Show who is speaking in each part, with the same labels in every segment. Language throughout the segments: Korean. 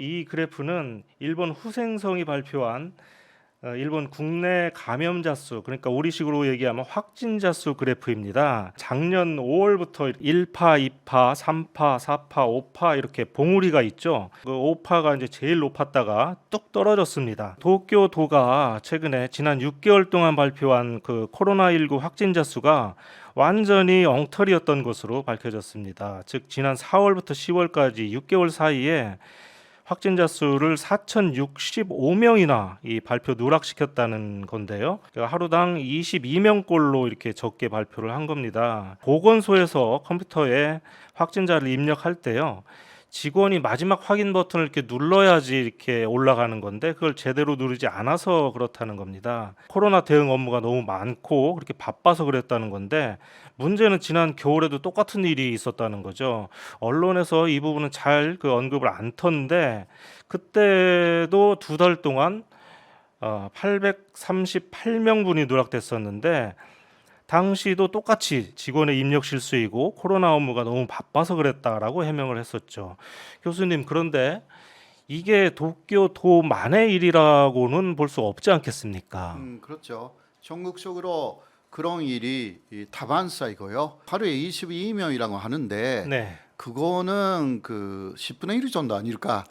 Speaker 1: 이 그래프는 일본 후생성이 발표한 일본 국내 감염자 수, 그러니까 우리식으로 얘기하면 확진자 수 그래프입니다. 작년 5월부터 1파, 2파, 3파, 4파, 5파 이렇게 봉우리가 있죠. 그 5파가 이제 제일 높았다가 뚝 떨어졌습니다. 도쿄도가 최근에 지난 6개월 동안 발표한 그 코로나19 확진자 수가 완전히 엉터리였던 것으로 밝혀졌습니다. 즉 지난 4월부터 10월까지 6개월 사이에 확진자 수를 4,065명이나 이 발표 누락시켰다는 건데요. 그러니까 하루당 22명꼴로 이렇게 적게 발표를 한 겁니다. 보건소에서 컴퓨터에 확진자를 입력할 때요. 직원이 마지막 확인 버튼을 이렇게 눌러야지 이렇게 올라가는 건데 그걸 제대로 누르지 않아서 그렇다는 겁니다. 코로나 대응 업무가 너무 많고 그렇게 바빠서 그랬다는 건데 문제는 지난 겨울에도 똑같은 일이 있었다는 거죠. 언론에서 이 부분은 잘 그 언급을 안 턴데 그때도 2달 동안 838명분이 누락됐었는데 당시도 똑같이 직원의 입력 실수이고 코로나 업무가 너무 바빠서 그랬다라고 해명을 했었죠. 교수님, 그런데 이게 도쿄도만의 일이라고는 볼 수 없지 않겠습니까?
Speaker 2: 그렇죠. 전국적으로 그런 일이 다반사이고요. 하루에 22명이라고 하는데
Speaker 1: 네.
Speaker 2: 그거는 그 10분의 1 정도 아닐까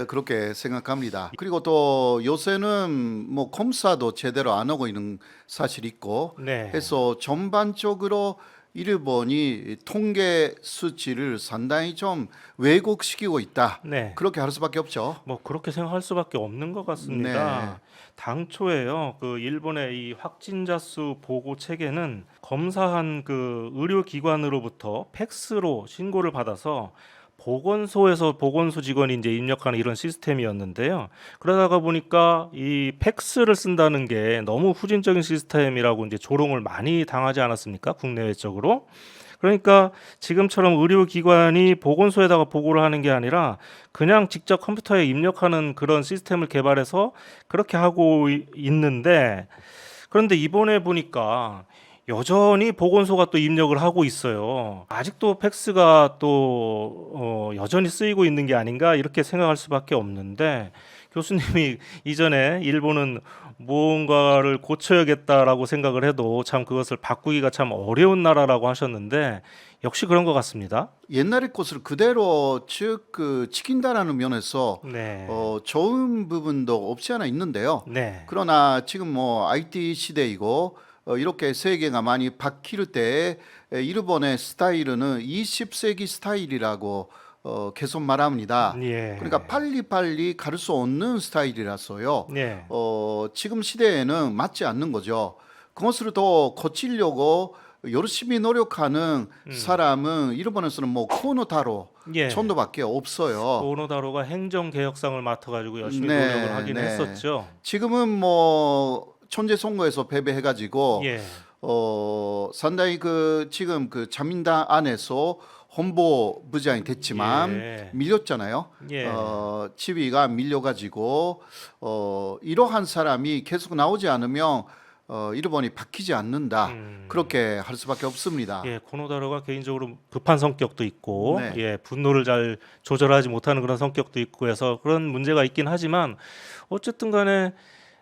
Speaker 2: 그렇게 생각합니다. 그리고 또 요새는 뭐 검사도 제대로 안 하고 있는 사실이 있고
Speaker 1: 네.
Speaker 2: 해서 전반적으로 일본이 통계 수치를 상당히 좀 왜곡시키고 있다.
Speaker 1: 네.
Speaker 2: 그렇게 할 수밖에 없죠.
Speaker 1: 뭐 그렇게 생각할 수밖에 없는 것 같습니다. 당초에요, 그 일본의 이 확진자 수 보고 체계는 검사한 그 의료기관으로부터 팩스로 신고를 받아서 보건소에서 보건소 직원이 이제 입력하는 이런 시스템이었는데요. 그러다가 보니까 이 팩스를 쓴다는 게 너무 후진적인 시스템이라고 이제 조롱을 많이 당하지 않았습니까? 국내외적으로. 그러니까 지금처럼 의료기관이 보건소에다가 보고를 하는 게 아니라 그냥 직접 컴퓨터에 입력하는 그런 시스템을 개발해서 그렇게 하고 있는데, 그런데 이번에 보니까 여전히 보건소가 또 입력을 하고 있어요. 아직도 팩스가 또 여전히 쓰이고 있는 게 아닌가 이렇게 생각할 수밖에 없는데, 교수님이 이전에 일본은 무언가를 고쳐야겠다라고 생각을 해도 참 그것을 바꾸기가 참 어려운 나라라고 하셨는데 역시 그런 것 같습니다.
Speaker 2: 옛날의 것을 그대로 즉 지킨다라는 면에서
Speaker 1: 네.
Speaker 2: 좋은 부분도 없지 않아 있는데요.
Speaker 1: 네.
Speaker 2: 그러나 지금 뭐 IT 시대이고 이렇게 세계가 많이 바뀔 때 일본의 스타일은 20세기 스타일이라고 계속 말합니다.
Speaker 1: 예.
Speaker 2: 그러니까 빨리빨리 갈 수 없는 스타일이라서요.
Speaker 1: 네.
Speaker 2: 지금 시대에는 맞지 않는 거죠. 그것을 더 고치려고 열심히 노력하는 사람은 일본에서는 뭐 코노타로
Speaker 1: 예.
Speaker 2: 정도밖에 없어요.
Speaker 1: 오노다로가 행정개혁상을 맡아가지고 열심히
Speaker 2: 네,
Speaker 1: 노력을 하긴
Speaker 2: 네.
Speaker 1: 했었죠.
Speaker 2: 지금은 뭐 천재 선거에서 패배해가지고
Speaker 1: 예.
Speaker 2: 상당히 그 지금 그 자민당 안에서 홍보 부장이 됐지만
Speaker 1: 예.
Speaker 2: 밀렸잖아요.
Speaker 1: 예.
Speaker 2: 지위가 밀려가지고 이러한 사람이 계속 나오지 않으면 일본이 바뀌지 않는다. 그렇게 할 수밖에 없습니다.
Speaker 1: 예, 코노다로가 개인적으로 급한 성격도 있고,
Speaker 2: 네.
Speaker 1: 예, 분노를 잘 조절하지 못하는 그런 성격도 있고 해서 그런 문제가 있긴 하지만 어쨌든 간에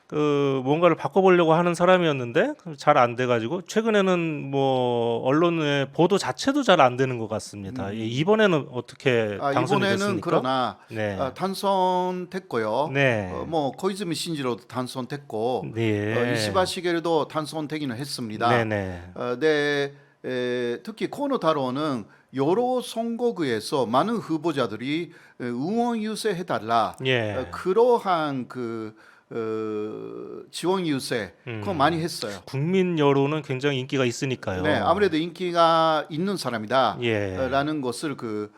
Speaker 1: 그 뭔가를 바꿔보려고 하는 사람이었는데 잘 안 돼가지고 최근에는 뭐 언론의 보도 자체도 잘 안 되는 것 같습니다. 예, 이번에는 어떻게 당선이
Speaker 2: 이번에는
Speaker 1: 됐습니까?
Speaker 2: 그러나
Speaker 1: 네.
Speaker 2: 당선됐고요.
Speaker 1: 네.
Speaker 2: 뭐 코이즈미 신지로도 당선됐고
Speaker 1: 네.
Speaker 2: 이시바 시게르도 당선되기는 했습니다.
Speaker 1: 네네.
Speaker 2: 네, 특히 코노타로는 여러 선거구에서 많은 후보자들이 응원 유세해달라
Speaker 1: 예.
Speaker 2: 그러한 그 지원 유세 그거 많이 했어요.
Speaker 1: 국민 여론은 굉장히 인기가 있으니까요.
Speaker 2: 네, 아무래도 인기가 있는 사람이다.
Speaker 1: 예.
Speaker 2: 라는 것을 그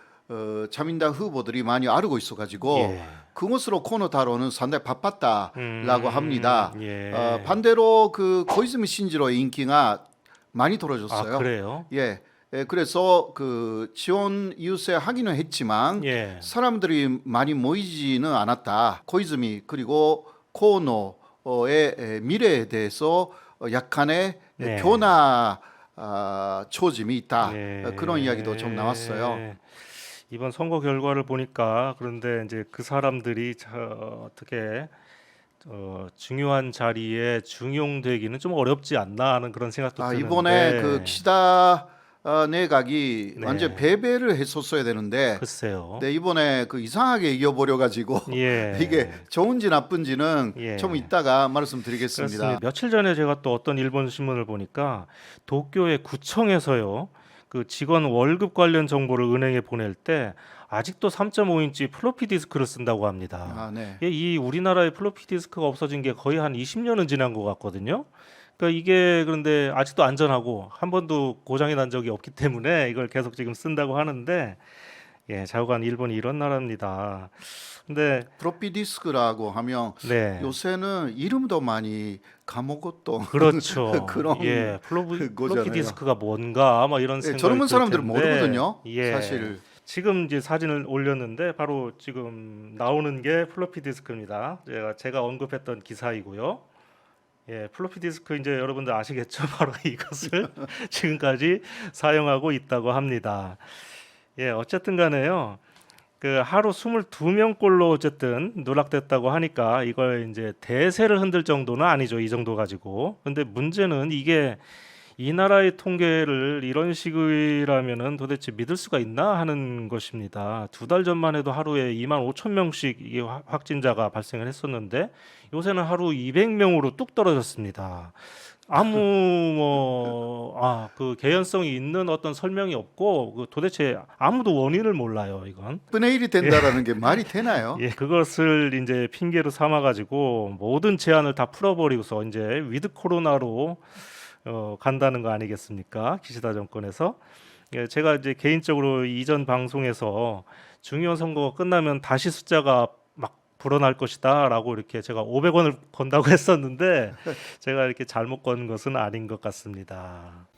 Speaker 2: 자민당 후보들이 많이 알고 있어가지고
Speaker 1: 예.
Speaker 2: 그것으로 코노타로는 상당히 바빴다라고 합니다.
Speaker 1: 예.
Speaker 2: 반대로 그 코이즈미 신지로의 인기가 많이
Speaker 1: 아,
Speaker 2: 떨어졌어요.
Speaker 1: 그래요?
Speaker 2: 그래서 그 지원 유세하기는 했지만
Speaker 1: 예.
Speaker 2: 사람들이 많이 모이지는 않았다. 코이즈미 그리고 코노의 미래에 대해서 약간의
Speaker 1: 네.
Speaker 2: 변화 초짐이 있다.
Speaker 1: 예.
Speaker 2: 그런 이야기도 좀 나왔어요.
Speaker 1: 이번 선거 결과를 보니까 그런데 이제 그 사람들이 어떻게 중요한 자리에 중용되기는 좀 어렵지 않나 하는 그런 생각도
Speaker 2: 아, 이번에 그
Speaker 1: 드는데
Speaker 2: 기시다 내각이 완전
Speaker 1: 네,
Speaker 2: 패배를 했었어야 되는데
Speaker 1: 글쎄요.
Speaker 2: 네, 이번에 그 이상하게 이겨버려 가지고 이게
Speaker 1: 예,
Speaker 2: 좋은지 나쁜지는 좀
Speaker 1: 예.
Speaker 2: 이따가
Speaker 1: 그렇습니다.
Speaker 2: 말씀드리겠습니다.
Speaker 1: 며칠 전에 제가 또 어떤 일본 신문을 보니까 도쿄의 구청에서요, 그 직원 월급 관련 정보를 은행에 보낼 때 아직도 3.5인치 플로피 디스크를 쓴다고 합니다.
Speaker 2: 아, 네.
Speaker 1: 이 우리나라의 플로피 디스크가 없어진 게 거의 한 20년은 지난 것 같거든요. 그러니까 이게 그런데 아직도 안전하고 한 번도 고장이 난 적이 없기 때문에 이걸 계속 지금 쓴다고 하는데 예, 좌우간 일본이 이런 나라입니다. 근데
Speaker 2: 프로피 디스크라고 하면
Speaker 1: 네.
Speaker 2: 요새는 이름도 많이 까먹었던
Speaker 1: 그렇죠.
Speaker 2: 그런
Speaker 1: 예, 플로피
Speaker 2: 거잖아요.
Speaker 1: 디스크가 뭔가 아마 이런
Speaker 2: 예,
Speaker 1: 생각이
Speaker 2: 젊은
Speaker 1: 들
Speaker 2: 사람들은
Speaker 1: 텐데,
Speaker 2: 모르거든요.
Speaker 1: 예,
Speaker 2: 사실.
Speaker 1: 지금 이제 사진을 올렸는데 바로 지금 나오는 게 플로피 디스크입니다. 제가 언급했던 기사이고요. 예, 플로피 디스크 이제 여러분들 아시겠죠? 바로 이것을 지금까지 사용하고 있다고 합니다. 예, 어쨌든 간에요. 그 하루 22명꼴로 어쨌든 누락됐다고 하니까 이걸 이제 대세를 흔들 정도는 아니죠. 이 정도 가지고. 근데 문제는 이게 이 나라의 통계를 이런 식이라면은 도대체 믿을 수가 있나 하는 것입니다. 두 달 전만 해도 하루에 2만 5천 명씩 이게 확진자가 발생을 했었는데 요새는 하루 200명으로 뚝 떨어졌습니다. 그 개연성이 있는 어떤 설명이 없고 그 도대체 아무도 원인을 몰라요, 이건.
Speaker 2: 10분의 1이 된다라는 게 말이 되나요?
Speaker 1: 예, 그것을 이제 핑계로 삼아 가지고 모든 제한을 다 풀어버리고서 이제 위드 코로나로 간다는 거 아니겠습니까? 기시다 정권에서. 예, 제가 이제 개인적으로 이전 방송에서 중요한 선거가 끝나면 다시 숫자가 막 불어날 것이다라고 이렇게 제가 500원을 건다고 했었는데 제가 이렇게 잘못 건 것은 아닌 것 같습니다.